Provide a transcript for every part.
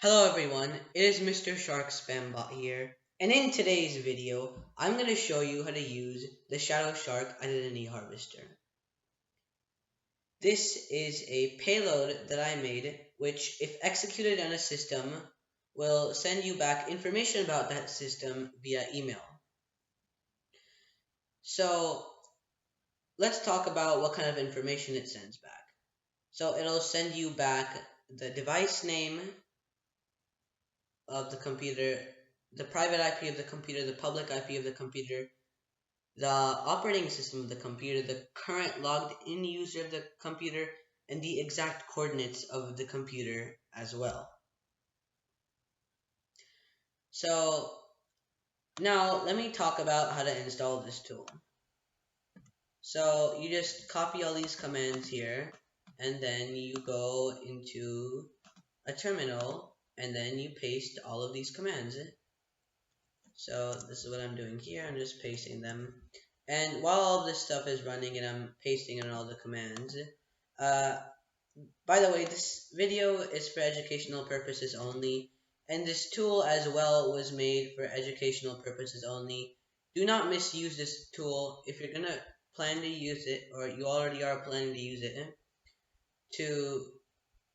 Hello everyone, it is Mr. Shark Spambot here, and in today's video, I'm going to show you how to use the Shadow Shark Identity Harvester. This is a payload that I made, which, if executed on a system, will send you back information about that system via email. So, let's talk about what kind of information it sends back. So, it'll send you back the device name of the computer, the private IP of the computer, the public IP of the computer, the operating system of the computer, the current logged in user of the computer, and the exact coordinates of the computer as well. So now let me talk about how to install this tool. So you just copy all these commands here, and then you go into a terminal, and then you paste all of these commands. So this is what I'm doing here. I'm just pasting them. And while all this stuff is running and I'm pasting in all the commands, uh, by the way, this video is for educational purposes only, and this tool as well was made for educational purposes only. Do not misuse this tool. If you're gonna plan to use it, or you already are planning to use it, to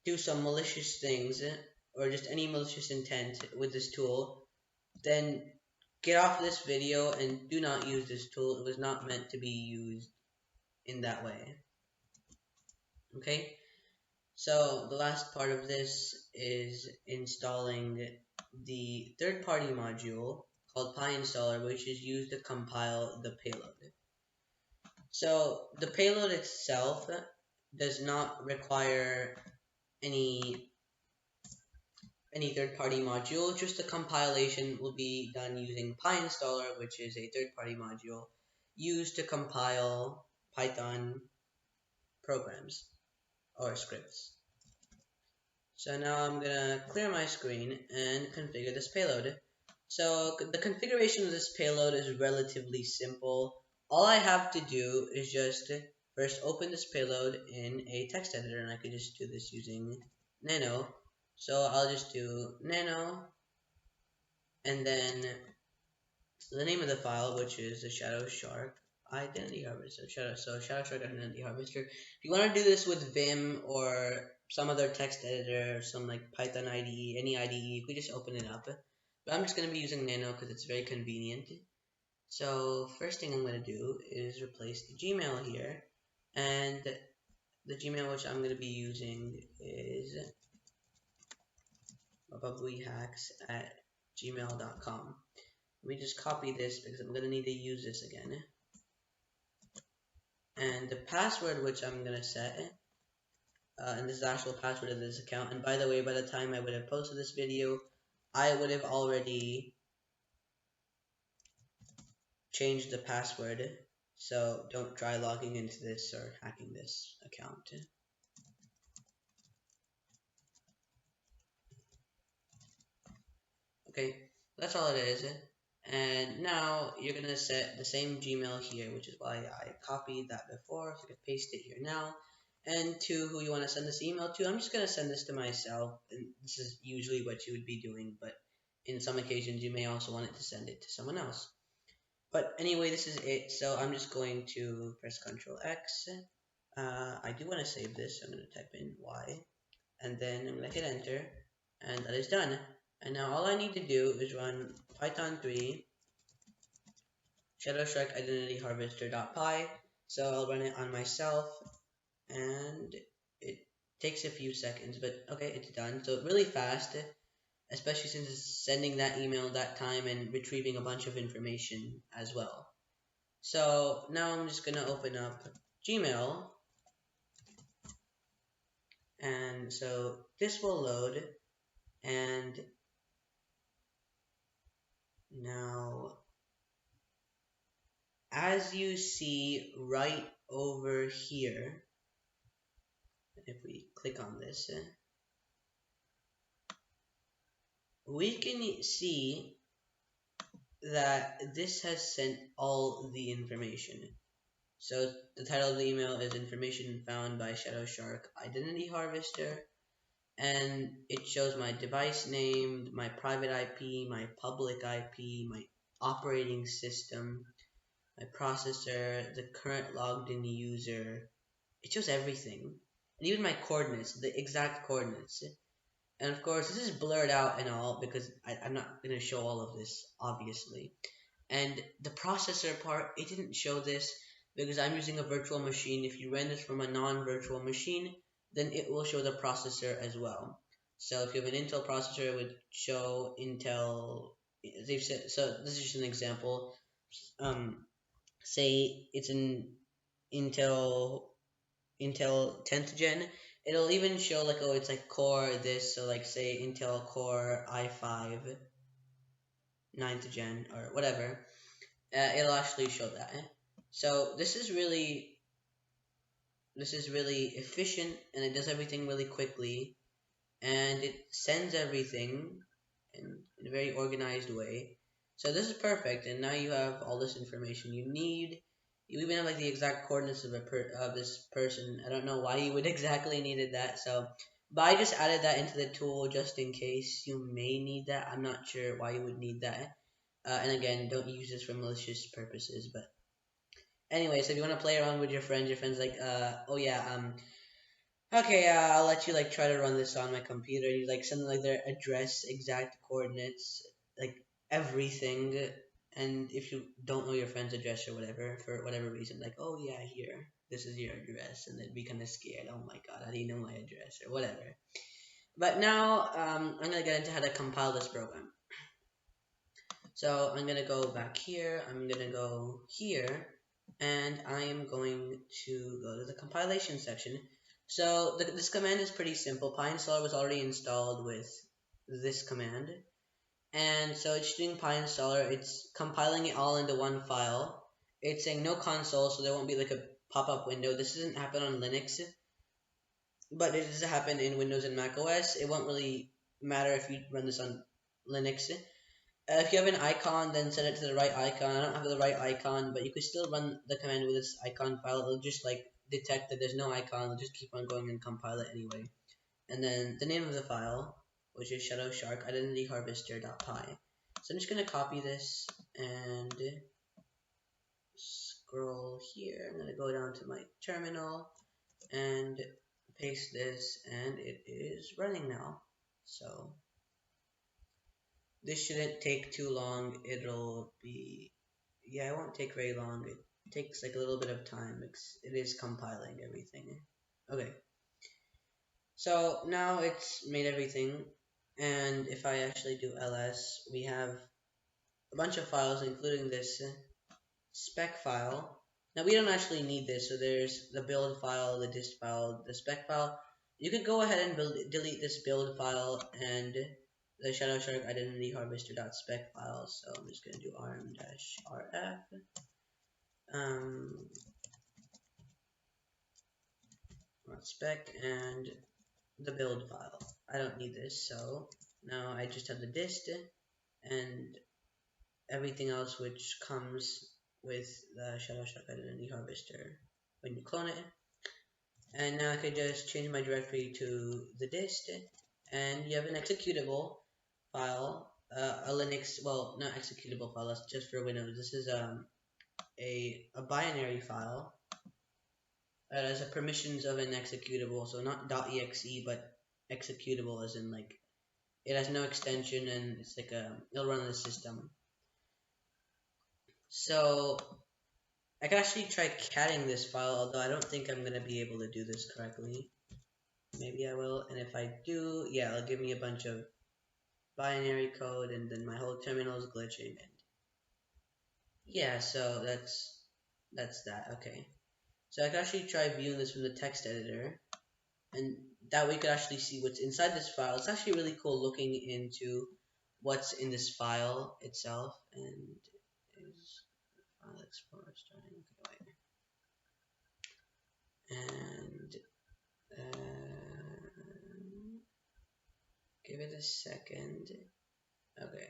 do some malicious things, or just any malicious intent with this tool, then get off this video and do not use this tool. It was not meant to be used in that way. Okay? So the last part of this is installing the third-party module called PyInstaller, which is used to compile the payload. So the payload itself does not require any third-party module. Just the compilation will be done using PyInstaller, which is a third-party module used to compile Python programs or scripts. So now I'm gonna clear my screen and configure this payload. So the configuration of this payload is relatively simple. All I have to do is just first open this payload in a text editor, and I could just do this using nano. So I'll just do nano, and then the name of the file, which is the Shadow Shark Identity Harvester. Shadow Shark Identity Harvester. If you want to do this with Vim or some other text editor, some like Python IDE, any IDE, you could just open it up. But I'm just going to be using Nano because it's very convenient. So first thing I'm going to do is replace the Gmail here, and the Gmail which I'm going to be using is bubblyhacks at gmail.com. Let me just copy this because I'm going to need to use this again. And the password which I'm going to set, and this is the actual password of this account. And by the way, by the time I would have posted this video, I would have already changed the password. So don't try logging into this or hacking this account. Okay, that's all it is. And now you're going to set the same Gmail here, which is why I copied that before, so you can paste it here now. And to who you want to send this email to, I'm just going to send this to myself, and this is usually what you would be doing, but in some occasions you may also want it to send it to someone else. But anyway, this is it, so I'm just going to press Ctrl X. I do want to save this, so I'm going to type in Y, and then I'm going to hit enter, and that is done. And now all I need to do is run Python 3 Shadow Shark Identity Harvester.py. So I'll run it on myself, and it takes a few seconds, but okay, it's done. So really fast, especially since it's sending that email that time and retrieving a bunch of information as well. So now I'm just gonna open up Gmail, and so this will load, and now as you see right over here, if we click on this, we can see that this has sent all the information. So the title of the email is Information Found by Shadow Shark Identity Harvester. and it shows my device name, my private IP, my public IP, my operating system, my processor, the current logged in user. It shows everything, and even my coordinates, the exact coordinates. And of course, this is blurred out and all because I'm not going to show all of this, obviously. And the processor part, it didn't show this because I'm using a virtual machine. If you ran this from a non-virtual machine, then it will show the processor as well. So if you have an Intel processor, it would show Intel. They've said so. This is just an example. Um, say it's an Intel Intel 10th gen. It'll even show like, oh, it's like core this. So like say Intel Core i5 9th gen or whatever. It'll actually show that. So this is really efficient, and it does everything really quickly, and it sends everything in a very organized way. So this is perfect, and now you have all this information you need. You even have like the exact coordinates of this person. I don't know why you would exactly needed that. So, but I just added that into the tool just in case you may need that. I'm not sure why you would need that. And again, don't use this for malicious purposes. But anyways, if you want to play around with your friends like, oh yeah, okay, I'll let you like try to run this on my computer. You like send like their address, exact coordinates, like everything. And if you don't know your friend's address or whatever, for whatever reason, like, oh yeah, here, this is your address, and they'd be kind of scared. Oh my god, how do you know my address or whatever? But now I'm gonna get into how to compile this program. So I'm gonna go back here. I'm gonna go here, and I am going to go to the compilation section. So this command is pretty simple. PyInstaller was already installed with this command, and so it's doing PyInstaller. It's compiling it all into one file. It's saying no console, so there won't be like a pop-up window. This doesn't happen on Linux, but it does happen in Windows and Mac OS. It won't really matter if you run this on Linux. If you have an icon, then set it to the right icon. I don't have the right icon, but you could still run the command with this icon file. It'll just like detect that there's no icon. It'll just keep on going and compile it anyway. And then the name of the file, which is shadow shark identity harvester.py. So I'm just gonna copy this and scroll here. I'm gonna go down to my terminal and paste this, and it is running now. So this shouldn't take too long. It'll be, yeah, it won't take very long. It takes like a little bit of time. It is compiling everything. Okay, so now it's made everything, and if I actually do ls, we have a bunch of files, including this spec file. Now we don't actually need this, so there's the build file, the dist file, the spec file. You could go ahead and delete this build file and the shadow shark identity harvester.spec file. So I'm just gonna do rm-rf spec and the build file. I don't need this, so now I just have the dist and everything else which comes with the shadow shark identity harvester when you clone it. And now I could just change my directory to the dist, and you have an executable file, a Linux, well, not executable file, that's just for Windows. This is a binary file that has the permissions of an executable, so not .exe, but executable as in like, it has no extension, and it's like it'll run on the system. So I can actually try catting this file, although I don't think I'm going to be able to do this correctly. Maybe I will, and if I do, yeah, it'll give me a bunch of binary code, and then my whole terminal is glitching, and yeah, so that's that. Okay, so I can actually try viewing this from the text editor, and that way you could actually see what's inside this file. It's actually really cool looking into what's in this file itself, and is file explorer starting, okay, and give it a second. Okay,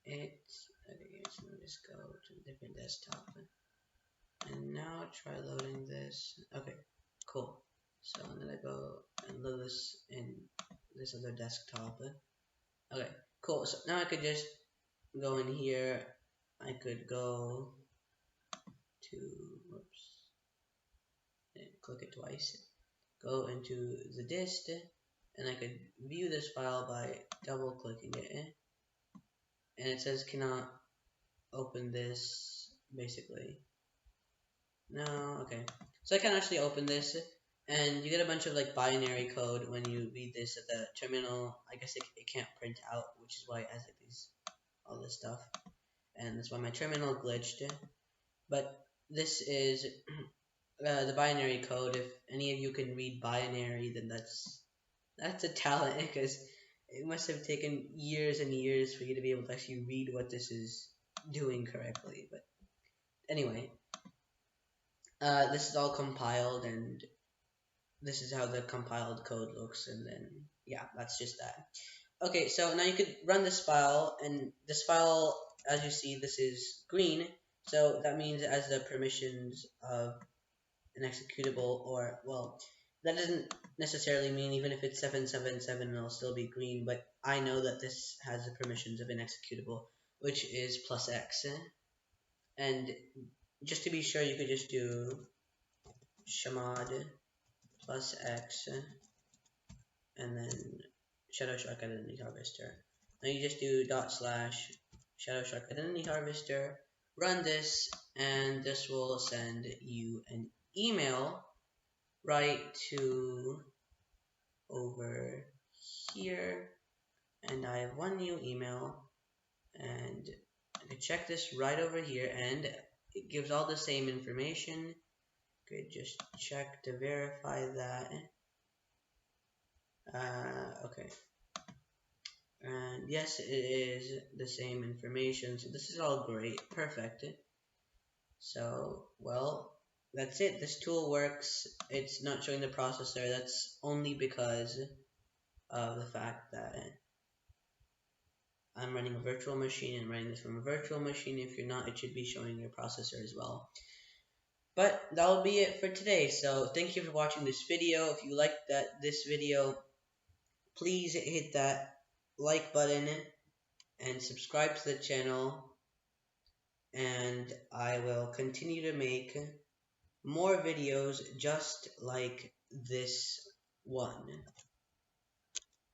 it's okay. So let me just go to a different desktop, and now try loading this. Okay, cool. So I'm gonna go and load this in this other desktop. Okay, cool. So now I could just go in here. I could go to, whoops, click it twice. Go into the dist, and I could view this file by double clicking it. And it says cannot open this, basically. No, okay. So I can actually open this, and you get a bunch of like binary code when you read this at the terminal. I guess it can't print out, which is why it has like these, all this stuff. And that's why my terminal glitched. But this is the binary code. If any of you can read binary, then that's a talent, because it must have taken years and years for you to be able to actually read what this is doing correctly. But anyway, this is all compiled, and this is how the compiled code looks, and then yeah, that's just that. Okay, so now you could run this file, and this file, as you see, this is green, so that means it has the permissions of an executable, or, well, that doesn't necessarily mean even if it's 777 it'll still be green, but I know that this has the permissions of an executable, which is +x. And just to be sure, you could just do chmod +x and then shadow shark identity harvester. Now you just do / shadow shark identity harvester, run this, and this will send you an email right to over here. And I have one new email, and I can check this right over here, and it gives all the same information. Could just check to verify that. Okay. And yes, it is the same information, so this is all great, perfect. So, well, that's it. This tool works. It's not showing the processor. That's only because of the fact that I'm running a virtual machine and running this from a virtual machine. If you're not, it should be showing your processor as well. But that'll be it for today. So thank you for watching this video. If you liked this video, please hit that like button and subscribe to the channel. And I will continue to make more videos just like this one.